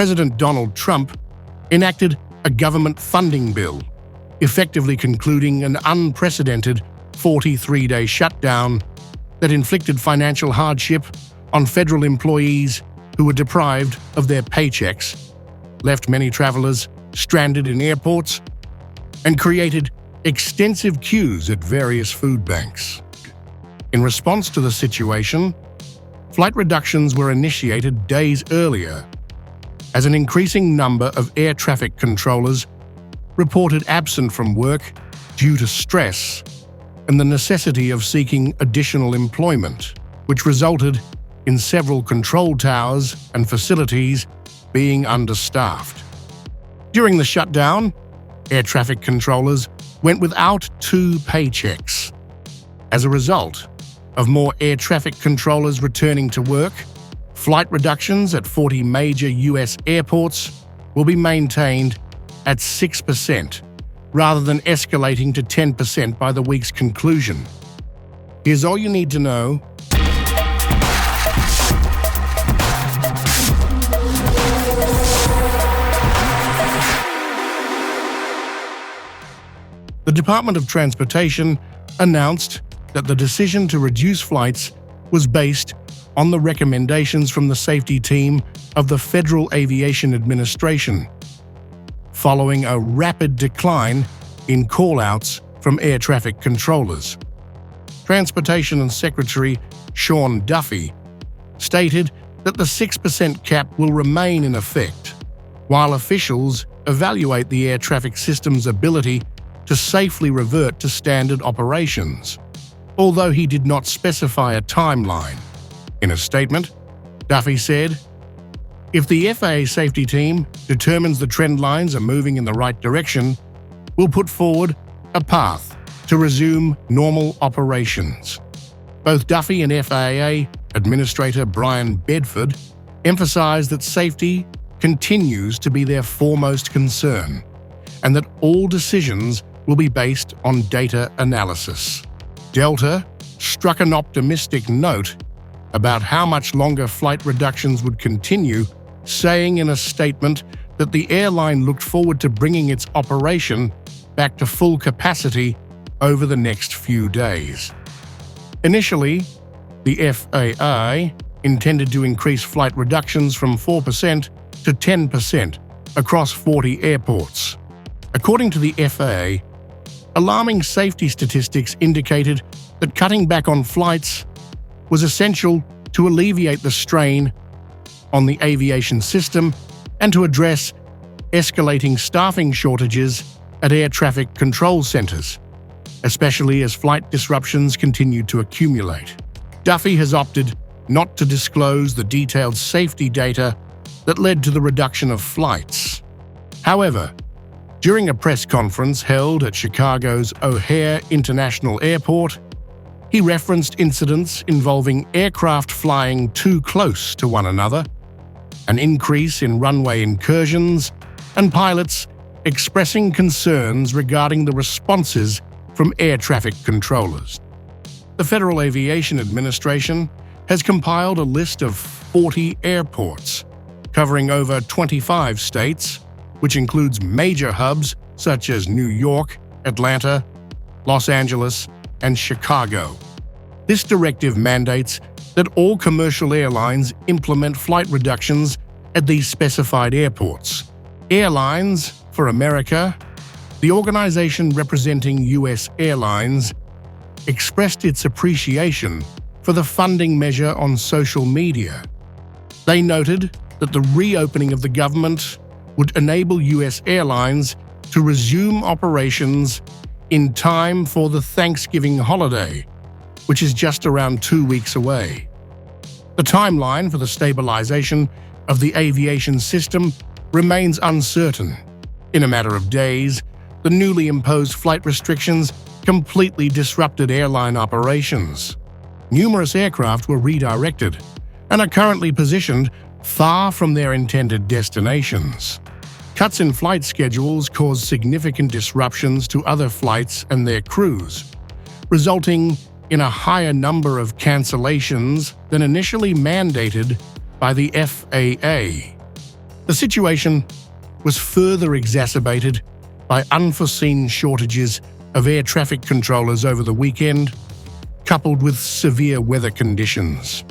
President Donald Trump enacted a government funding bill, effectively concluding an unprecedented 43-day shutdown that inflicted financial hardship on federal employees who were deprived of their paychecks, left many travelers stranded in airports, and created extensive queues at various food banks. In response to the situation, flight reductions were initiated days earlier, as an increasing number of air traffic controllers reported absent from work due to stress and the necessity of seeking additional employment, which resulted in several control towers and facilities being understaffed. During the shutdown, air traffic controllers went without 2 paychecks. As a result of more air traffic controllers returning to work, flight reductions at 40 major U.S. airports will be maintained at 6%, rather than escalating to 10% by the week's conclusion. Here's all you need to know. The Department of Transportation announced that the decision to reduce flights was based on the recommendations from the safety team of the Federal Aviation Administration, following a rapid decline in call-outs from air traffic controllers. Transportation Secretary Sean Duffy stated that the 6% cap will remain in effect, while officials evaluate the air traffic system's ability to safely revert to standard operations, although he did not specify a timeline. In a statement, Duffy said, "If the FAA safety team determines the trend lines are moving in the right direction, we'll put forward a path to resume normal operations." Both Duffy and FAA Administrator Brian Bedford emphasized that safety continues to be their foremost concern, and that all decisions will be based on data analysis. Delta struck an optimistic note about how much longer flight reductions would continue, saying in a statement that the airline looked forward to bringing its operation back to full capacity over the next few days. Initially, the FAA intended to increase flight reductions from 4% to 10% across 40 airports. According to the FAA, alarming safety statistics indicated that cutting back on flights was essential to alleviate the strain on the aviation system and to address escalating staffing shortages at air traffic control centers, especially as flight disruptions continued to accumulate. Duffy has opted not to disclose the detailed safety data that led to the reduction of flights. However, during a press conference held at Chicago's O'Hare International Airport, he referenced incidents involving aircraft flying too close to one another, an increase in runway incursions, and pilots expressing concerns regarding the responses from air traffic controllers. The Federal Aviation Administration has compiled a list of 40 airports, covering over 25 states, which includes major hubs such as New York, Atlanta, Los Angeles, and Chicago. This directive mandates that all commercial airlines implement flight reductions at these specified airports. Airlines for America, the organization representing U.S. Airlines, expressed its appreciation for the funding measure on social media. They noted that the reopening of the government would enable U.S. airlines to resume operations in time for the Thanksgiving holiday, which is just around 2 weeks away. The timeline for the stabilization of the aviation system remains uncertain. In a matter of days, the newly imposed flight restrictions completely disrupted airline operations. Numerous aircraft were redirected and are currently positioned far from their intended destinations. Cuts in flight schedules caused significant disruptions to other flights and their crews, resulting in a higher number of cancellations than initially mandated by the FAA. The situation was further exacerbated by unforeseen shortages of air traffic controllers over the weekend, coupled with severe weather conditions.